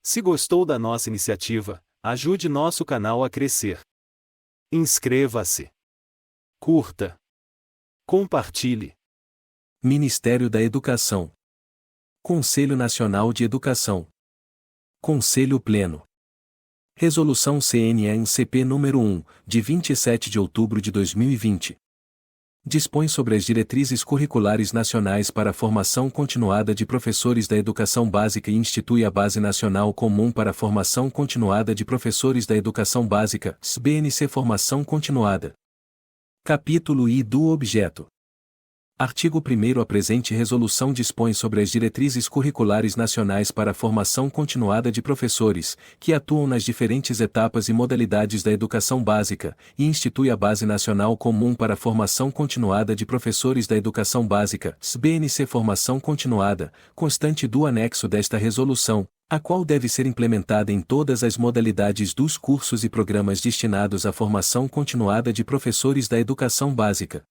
Se gostou da nossa iniciativa, ajude nosso canal a crescer. Inscreva-se. Curta. Compartilhe. Ministério da Educação. Conselho Nacional de Educação. Conselho Pleno. Resolução CNE-CP nº 1, de 27 de outubro de 2020. Dispõe sobre as diretrizes curriculares nacionais para a formação continuada de professores da educação básica e institui a Base Nacional Comum para a Formação Continuada de Professores da Educação Básica, BNC Formação Continuada. Capítulo I do objeto. Artigo 1º. A presente resolução dispõe sobre as diretrizes curriculares nacionais para a formação continuada de professores, que atuam nas diferentes etapas e modalidades da educação básica, e institui a Base Nacional Comum para a Formação Continuada de Professores da Educação Básica, BNC Formação Continuada, constante do anexo desta resolução, a qual deve ser implementada em todas as modalidades dos cursos e programas destinados à formação continuada de professores da educação básica.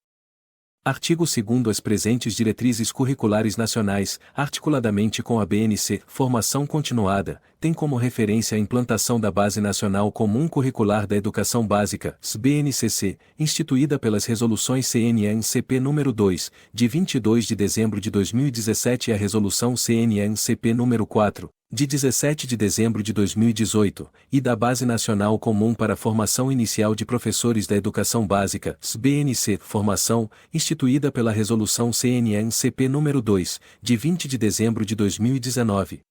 Artigo 2º. As presentes diretrizes curriculares nacionais, articuladamente com a BNC, Formação Continuada, têm como referência a implantação da Base Nacional Comum Curricular da Educação Básica, BNCC, instituída pelas resoluções CNE-CP nº 2, de 22 de dezembro de 2017 e a resolução CNE-CP nº 4, de 17 de dezembro de 2018, e da Base Nacional Comum para a Formação Inicial de Professores da Educação Básica, BNC, Formação, instituída pela Resolução CNE-CP nº 2, de 20 de dezembro de 2019.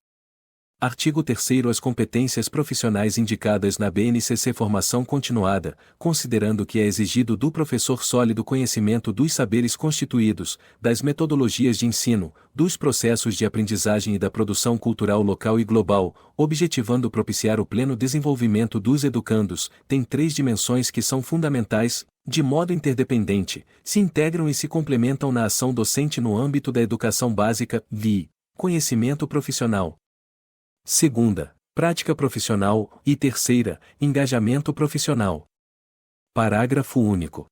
Artigo 3º. As competências profissionais indicadas na BNCC Formação Continuada, considerando que é exigido do professor sólido conhecimento dos saberes constituídos, das metodologias de ensino, dos processos de aprendizagem e da produção cultural local e global, objetivando propiciar o pleno desenvolvimento dos educandos, tem 3 dimensões que são fundamentais, de modo interdependente, se integram e se complementam na ação docente no âmbito da educação básica, vi. Conhecimento profissional. Segunda, prática profissional, e terceira, engajamento profissional. Parágrafo único.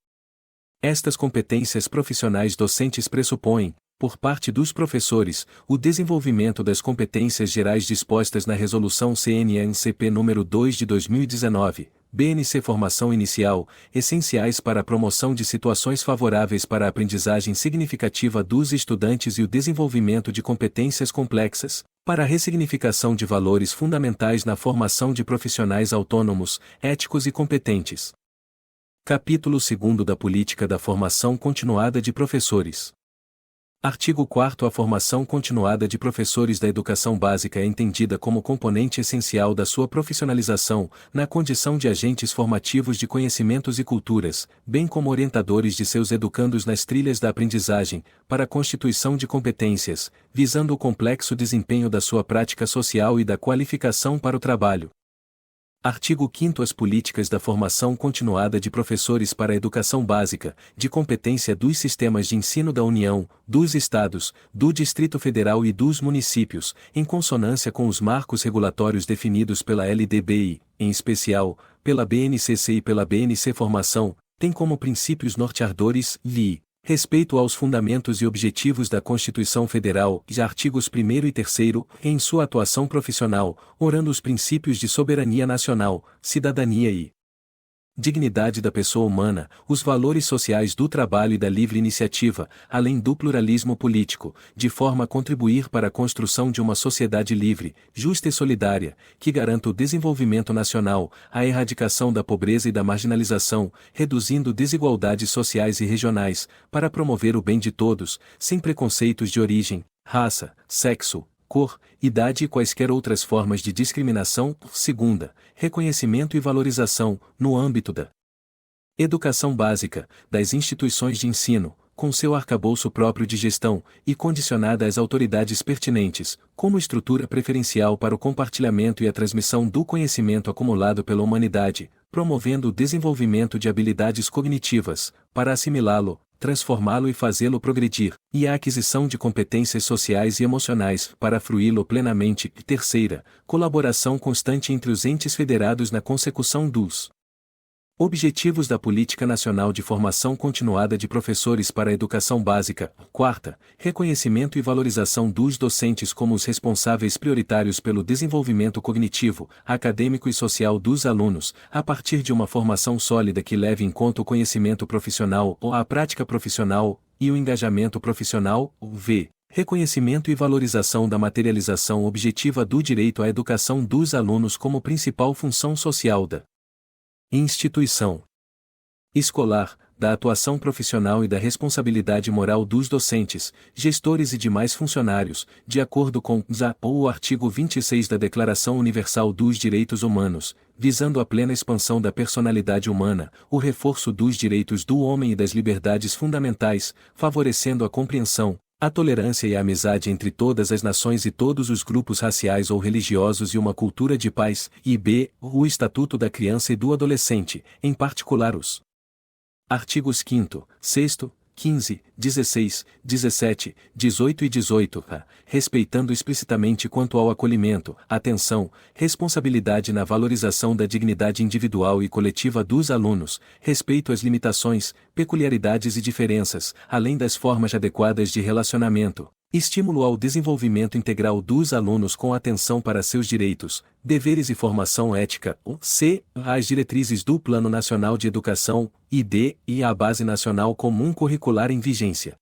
Estas competências profissionais docentes pressupõem, por parte dos professores, o desenvolvimento das competências gerais dispostas na Resolução CNE-CP nº 2 de 2019, BNC Formação Inicial, essenciais para a promoção de situações favoráveis para a aprendizagem significativa dos estudantes e o desenvolvimento de competências complexas, para a ressignificação de valores fundamentais na formação de profissionais autônomos, éticos e competentes. Capítulo 2º da Política da Formação Continuada de Professores. Artigo 4º. A formação continuada de professores da educação básica é entendida como componente essencial da sua profissionalização, na condição de agentes formativos de conhecimentos e culturas, bem como orientadores de seus educandos nas trilhas da aprendizagem, para a constituição de competências, visando o complexo desempenho da sua prática social e da qualificação para o trabalho. Artigo 5º. As políticas da formação continuada de professores para a educação básica, de competência dos sistemas de ensino da União, dos Estados, do Distrito Federal e dos municípios, em consonância com os marcos regulatórios definidos pela LDB e, em especial, pela BNCC e pela BNC Formação, têm como princípios norteadores, vi. Respeito aos fundamentos e objetivos da Constituição Federal, e artigos 1º e 3º, em sua atuação profissional, orando os princípios de soberania nacional, cidadania e dignidade da pessoa humana, os valores sociais do trabalho e da livre iniciativa, além do pluralismo político, de forma a contribuir para a construção de uma sociedade livre, justa e solidária, que garanta o desenvolvimento nacional, a erradicação da pobreza e da marginalização, reduzindo desigualdades sociais e regionais, para promover o bem de todos, sem preconceitos de origem, raça, sexo, cor, idade e quaisquer outras formas de discriminação. Segunda, reconhecimento e valorização, no âmbito da educação básica, das instituições de ensino, com seu arcabouço próprio de gestão, e condicionada às autoridades pertinentes, como estrutura preferencial para o compartilhamento e a transmissão do conhecimento acumulado pela humanidade, promovendo o desenvolvimento de habilidades cognitivas, para assimilá-lo, transformá-lo e fazê-lo progredir, e a aquisição de competências sociais e emocionais para fruí-lo plenamente. E terceira, colaboração constante entre os entes federados na consecução dos Objetivos da Política Nacional de Formação Continuada de Professores para a Educação Básica. Quarta, reconhecimento e valorização dos docentes como os responsáveis prioritários pelo desenvolvimento cognitivo, acadêmico e social dos alunos, a partir de uma formação sólida que leve em conta o conhecimento profissional ou a prática profissional e o engajamento profissional. V. Reconhecimento e valorização da materialização objetiva do direito à educação dos alunos como principal função social da instituição escolar, da atuação profissional e da responsabilidade moral dos docentes, gestores e demais funcionários, de acordo com o artigo 26 da Declaração Universal dos Direitos Humanos, visando a plena expansão da personalidade humana, o reforço dos direitos do homem e das liberdades fundamentais, favorecendo a compreensão, a tolerância e a amizade entre todas as nações e todos os grupos raciais ou religiosos e uma cultura de paz, e b. o Estatuto da Criança e do Adolescente, em particular os artigos 5º, 6º, 15, 16, 17, 18 e 18, respeitando explicitamente quanto ao acolhimento, atenção, responsabilidade na valorização da dignidade individual e coletiva dos alunos, respeito às limitações, peculiaridades e diferenças, além das formas adequadas de relacionamento, estímulo ao desenvolvimento integral dos alunos com atenção para seus direitos, deveres e formação ética, c. as diretrizes do Plano Nacional de Educação, e d. e a Base Nacional Comum Curricular em vigência.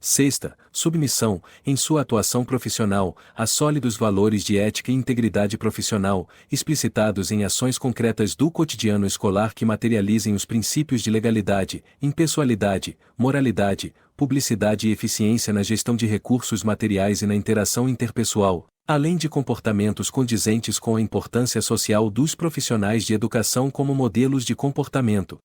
Sexta, submissão, em sua atuação profissional, a sólidos valores de ética e integridade profissional, explicitados em ações concretas do cotidiano escolar que materializem os princípios de legalidade, impessoalidade, moralidade, publicidade e eficiência na gestão de recursos materiais e na interação interpessoal, além de comportamentos condizentes com a importância social dos profissionais de educação como modelos de comportamento.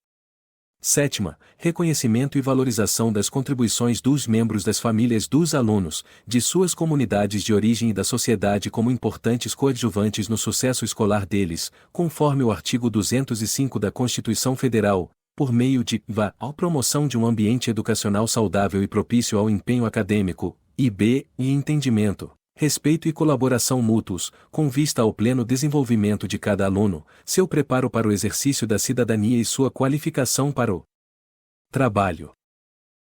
Sétima, reconhecimento e valorização das contribuições dos membros das famílias dos alunos, de suas comunidades de origem e da sociedade como importantes coadjuvantes no sucesso escolar deles, conforme o artigo 205 da Constituição Federal, por meio de a promoção de um ambiente educacional saudável e propício ao empenho acadêmico, e b. e entendimento, respeito e colaboração mútuos, com vista ao pleno desenvolvimento de cada aluno, seu preparo para o exercício da cidadania e sua qualificação para o trabalho.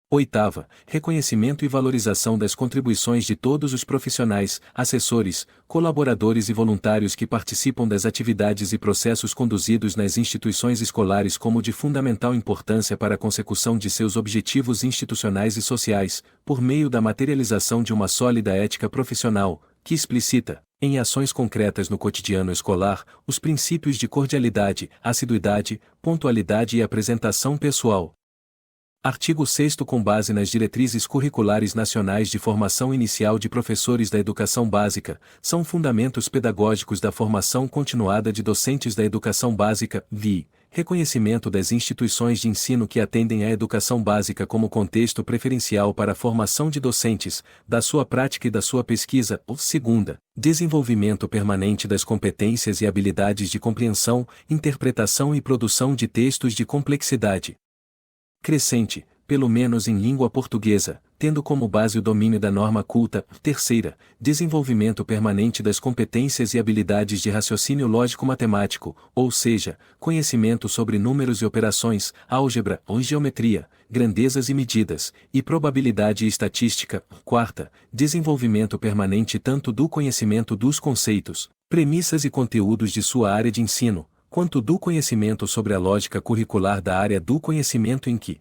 Oitava, reconhecimento e valorização das contribuições de todos os profissionais, assessores, colaboradores e voluntários que participam das atividades e processos conduzidos nas instituições escolares como de fundamental importância para a consecução de seus objetivos institucionais e sociais, por meio da materialização de uma sólida ética profissional, que explicita, em ações concretas no cotidiano escolar, os princípios de cordialidade, assiduidade, pontualidade e apresentação pessoal. Artigo 6º Com base nas diretrizes curriculares nacionais de formação inicial de professores da educação básica, são fundamentos pedagógicos da formação continuada de docentes da educação básica, vi, reconhecimento das instituições de ensino que atendem à educação básica como contexto preferencial para a formação de docentes, da sua prática e da sua pesquisa, ou segunda, desenvolvimento permanente das competências e habilidades de compreensão, interpretação e produção de textos de complexidade crescente, pelo menos em língua portuguesa, tendo como base o domínio da norma culta. Terceira, desenvolvimento permanente das competências e habilidades de raciocínio lógico-matemático, ou seja, conhecimento sobre números e operações, álgebra ou geometria, grandezas e medidas, e probabilidade e estatística. Quarta, desenvolvimento permanente tanto do conhecimento dos conceitos, premissas e conteúdos de sua área de ensino, quanto do conhecimento sobre a lógica curricular da área do conhecimento em que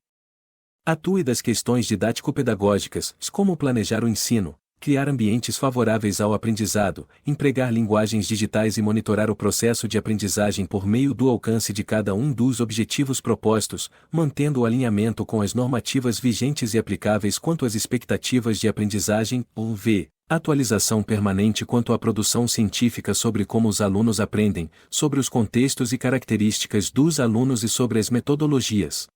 atue, das questões didático-pedagógicas, como planejar o ensino, criar ambientes favoráveis ao aprendizado, empregar linguagens digitais e monitorar o processo de aprendizagem por meio do alcance de cada um dos objetivos propostos, mantendo o alinhamento com as normativas vigentes e aplicáveis quanto às expectativas de aprendizagem, ou v. Atualização permanente quanto à produção científica sobre como os alunos aprendem, sobre os contextos e características dos alunos e sobre as metodologias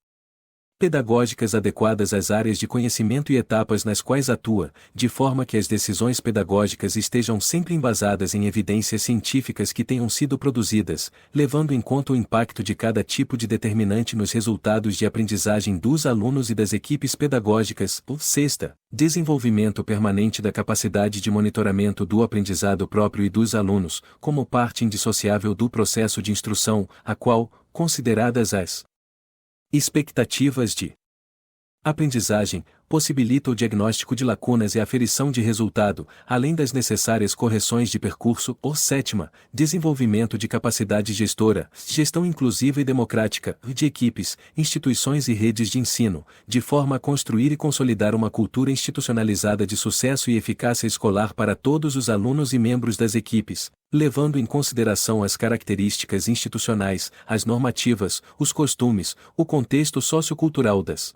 pedagógicas adequadas às áreas de conhecimento e etapas nas quais atua, de forma que as decisões pedagógicas estejam sempre embasadas em evidências científicas que tenham sido produzidas, levando em conta o impacto de cada tipo de determinante nos resultados de aprendizagem dos alunos e das equipes pedagógicas. Sexta, desenvolvimento permanente da capacidade de monitoramento do aprendizado próprio e dos alunos, como parte indissociável do processo de instrução, a qual, consideradas as expectativas de aprendizagem, possibilita o diagnóstico de lacunas e a aferição de resultado, além das necessárias correções de percurso. Sétima, desenvolvimento de capacidade gestora, gestão inclusiva e democrática, de equipes, instituições e redes de ensino, de forma a construir e consolidar uma cultura institucionalizada de sucesso e eficácia escolar para todos os alunos e membros das equipes, levando em consideração as características institucionais, as normativas, os costumes, o contexto sociocultural das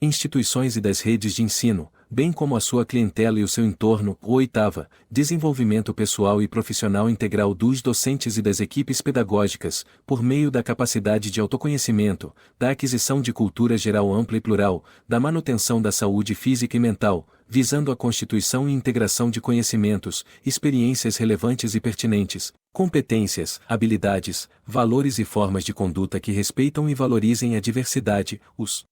instituições e das redes de ensino, bem como a sua clientela e o seu entorno. Oitava, desenvolvimento pessoal e profissional integral dos docentes e das equipes pedagógicas, por meio da capacidade de autoconhecimento, da aquisição de cultura geral ampla e plural, da manutenção da saúde física e mental, visando a constituição e integração de conhecimentos, experiências relevantes e pertinentes, competências, habilidades, valores e formas de conduta que respeitam e valorizem a diversidade, os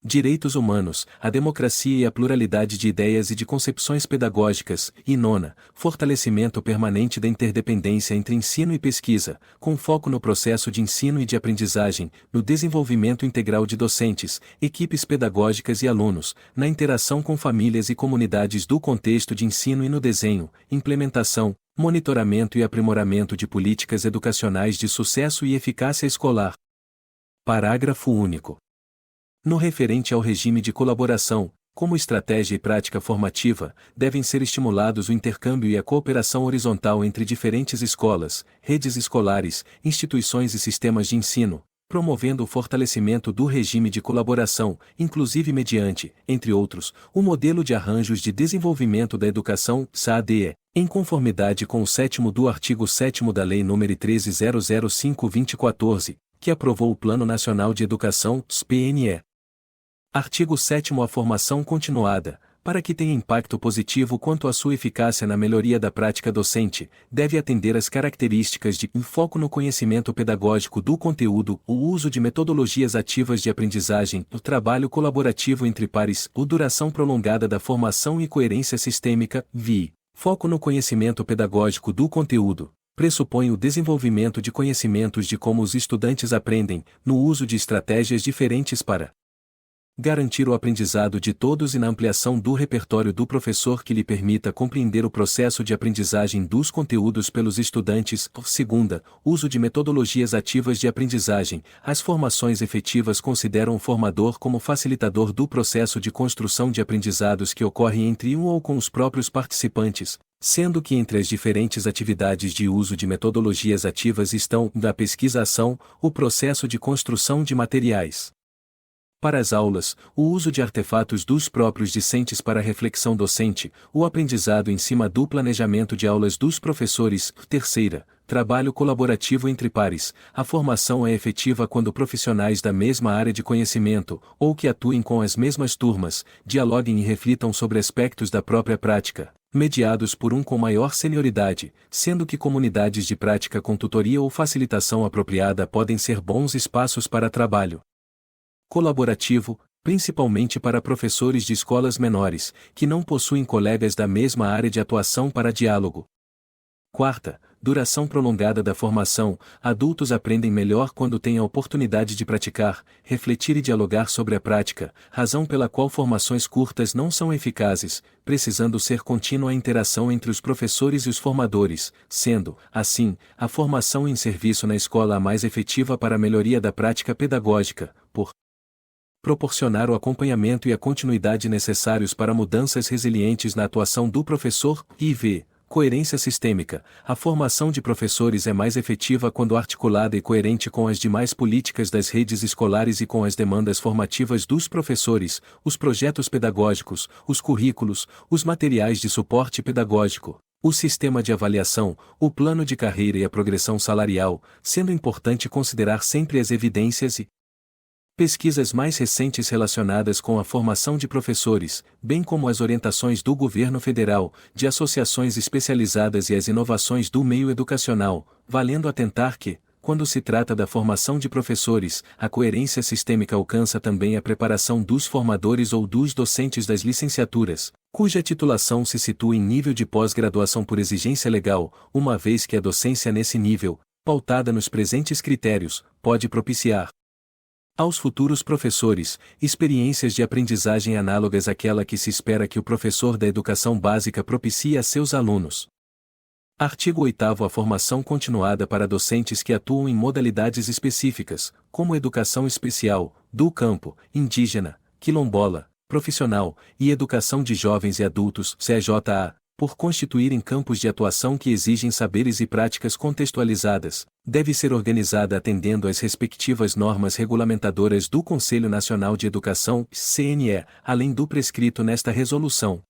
direitos humanos, a democracia e a pluralidade de ideias e de concepções pedagógicas. E nona, fortalecimento permanente da interdependência entre ensino e pesquisa, com foco no processo de ensino e de aprendizagem, no desenvolvimento integral de docentes, equipes pedagógicas e alunos, na interação com famílias e comunidades do contexto de ensino e no desenho, implementação, monitoramento e aprimoramento de políticas educacionais de sucesso e eficácia escolar. Parágrafo único. No referente ao regime de colaboração, como estratégia e prática formativa, devem ser estimulados o intercâmbio e a cooperação horizontal entre diferentes escolas, redes escolares, instituições e sistemas de ensino, promovendo o fortalecimento do regime de colaboração, inclusive mediante, entre outros, o modelo de arranjos de desenvolvimento da educação, SADE, em conformidade com o 7º do artigo 7º da Lei nº 13.005/2014, que aprovou o Plano Nacional de Educação, PNE. Artigo 7º. A formação continuada, para que tenha impacto positivo quanto à sua eficácia na melhoria da prática docente, deve atender às características de foco no conhecimento pedagógico do conteúdo, o uso de metodologias ativas de aprendizagem, o trabalho colaborativo entre pares, a duração prolongada da formação e coerência sistêmica, VI. Foco no conhecimento pedagógico do conteúdo pressupõe o desenvolvimento de conhecimentos de como os estudantes aprendem, no uso de estratégias diferentes para garantir o aprendizado de todos e na ampliação do repertório do professor que lhe permita compreender o processo de aprendizagem dos conteúdos pelos estudantes. Segunda, uso de metodologias ativas de aprendizagem. As formações efetivas consideram o formador como facilitador do processo de construção de aprendizados que ocorre entre um ou com os próprios participantes, sendo que entre as diferentes atividades de uso de metodologias ativas estão, da pesquisa-ação, o processo de construção de materiais para as aulas, o uso de artefatos dos próprios discentes para a reflexão docente, o aprendizado em cima do planejamento de aulas dos professores. Terceira, trabalho colaborativo entre pares. A formação é efetiva quando profissionais da mesma área de conhecimento, ou que atuem com as mesmas turmas, dialoguem e reflitam sobre aspectos da própria prática, mediados por um com maior senioridade, sendo que comunidades de prática com tutoria ou facilitação apropriada podem ser bons espaços para trabalho colaborativo, principalmente para professores de escolas menores, que não possuem colegas da mesma área de atuação para diálogo. Quarta, duração prolongada da formação. Adultos aprendem melhor quando têm a oportunidade de praticar, refletir e dialogar sobre a prática, razão pela qual formações curtas não são eficazes, precisando ser contínua a interação entre os professores e os formadores, sendo, assim, a formação em serviço na escola a mais efetiva para a melhoria da prática pedagógica, por proporcionar o acompanhamento e a continuidade necessários para mudanças resilientes na atuação do professor. IV. Coerência sistêmica. A formação de professores é mais efetiva quando articulada e coerente com as demais políticas das redes escolares e com as demandas formativas dos professores, os projetos pedagógicos, os currículos, os materiais de suporte pedagógico, o sistema de avaliação, o plano de carreira e a progressão salarial, sendo importante considerar sempre as evidências e Pesquisas mais recentes relacionadas com a formação de professores, bem como as orientações do governo federal, de associações especializadas e as inovações do meio educacional, valendo atentar que, quando se trata da formação de professores, a coerência sistêmica alcança também a preparação dos formadores ou dos docentes das licenciaturas, cuja titulação se situa em nível de pós-graduação por exigência legal, uma vez que a docência nesse nível, pautada nos presentes critérios, pode propiciar aos futuros professores, experiências de aprendizagem análogas àquela que se espera que o professor da educação básica propicie a seus alunos. Artigo 8º. A formação continuada para docentes que atuam em modalidades específicas, como educação especial, do campo, indígena, quilombola, profissional, e educação de jovens e adultos, CJA, por constituírem campos de atuação que exigem saberes e práticas contextualizadas, deve ser organizada atendendo às respectivas normas regulamentadoras do Conselho Nacional de Educação, CNE, além do prescrito nesta resolução.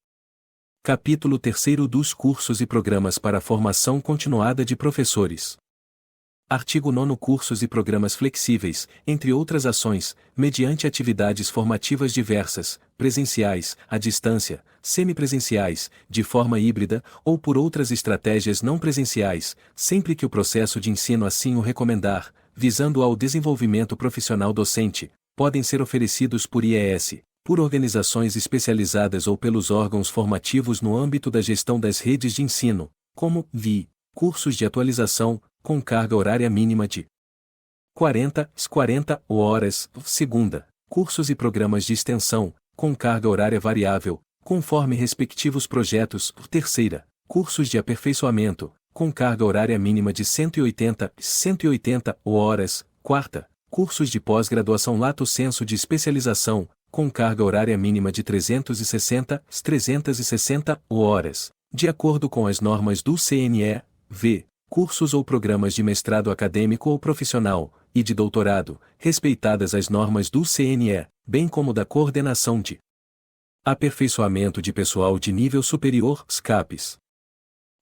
Capítulo 3º dos cursos e programas para a formação continuada de professores. Artigo 9º. Cursos e programas flexíveis, entre outras ações, mediante atividades formativas diversas, presenciais, à distância, semipresenciais, de forma híbrida, ou por outras estratégias não presenciais, sempre que o processo de ensino assim o recomendar, visando ao desenvolvimento profissional docente, podem ser oferecidos por IES, por organizações especializadas ou pelos órgãos formativos no âmbito da gestão das redes de ensino, como VI, cursos de atualização, com carga horária mínima de 40 horas, segunda, cursos e programas de extensão, com carga horária variável, conforme respectivos projetos, terceira, cursos de aperfeiçoamento, com carga horária mínima de 180 horas, quarta, cursos de pós-graduação lato sensu de especialização, com carga horária mínima de 360 horas, de acordo com as normas do CNE, v. Cursos ou programas de mestrado acadêmico ou profissional, e de doutorado, respeitadas as normas do CNE, bem como da coordenação de aperfeiçoamento de pessoal de nível superior, SCAPES.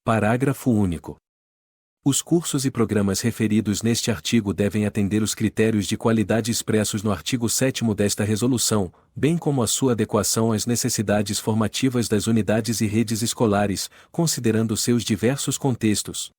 Parágrafo único. Os cursos e programas referidos neste artigo devem atender os critérios de qualidade expressos no artigo 7º desta resolução, bem como a sua adequação às necessidades formativas das unidades e redes escolares, considerando seus diversos contextos.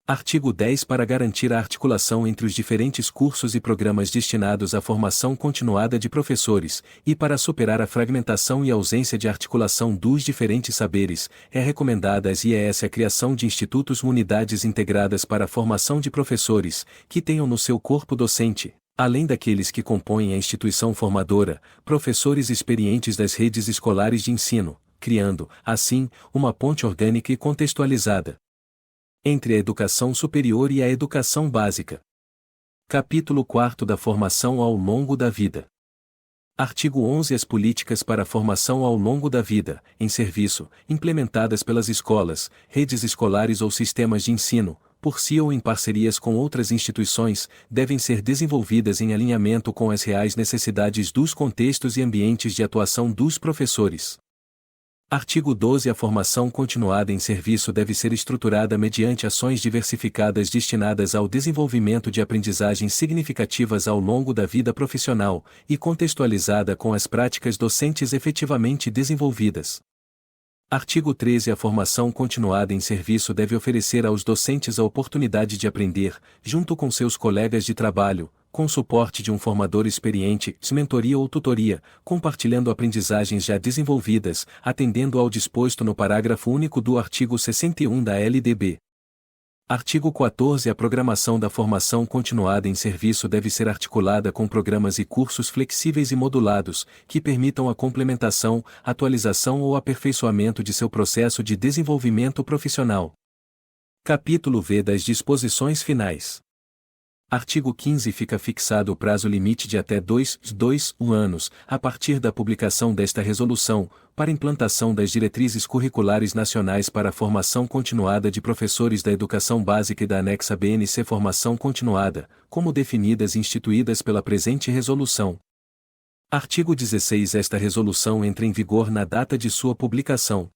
Artigo 10. Para garantir a articulação entre os diferentes cursos e programas destinados à formação continuada de professores, e para superar a fragmentação e ausência de articulação dos diferentes saberes, é recomendada às IES a criação de institutos unidades integradas para a formação de professores, que tenham no seu corpo docente, além daqueles que compõem a instituição formadora, professores experientes das redes escolares de ensino, criando, assim, uma ponte orgânica e contextualizada entre a educação superior e a educação básica. Capítulo 4 da formação ao longo da vida. Artigo 11. As políticas para a formação ao longo da vida, em serviço, implementadas pelas escolas, redes escolares ou sistemas de ensino, por si ou em parcerias com outras instituições, devem ser desenvolvidas em alinhamento com as reais necessidades dos contextos e ambientes de atuação dos professores. Artigo 12. A formação continuada em serviço deve ser estruturada mediante ações diversificadas destinadas ao desenvolvimento de aprendizagens significativas ao longo da vida profissional, e contextualizada com as práticas docentes efetivamente desenvolvidas. Artigo 13. A formação continuada em serviço deve oferecer aos docentes a oportunidade de aprender, junto com seus colegas de trabalho, com suporte de um formador experiente, mentoria ou tutoria, compartilhando aprendizagens já desenvolvidas, atendendo ao disposto no parágrafo único do artigo 61 da LDB. Artigo 14. A programação da formação continuada em serviço deve ser articulada com programas e cursos flexíveis e modulados, que permitam a complementação, atualização ou aperfeiçoamento de seu processo de desenvolvimento profissional. Capítulo V das disposições finais. Artigo 15. Fica fixado o prazo limite de até 2 anos, a partir da publicação desta resolução, para implantação das diretrizes curriculares nacionais para a formação continuada de professores da educação básica e da anexa BNC Formação Continuada, como definidas e instituídas pela presente resolução. Artigo 16. Esta resolução entra em vigor na data de sua publicação.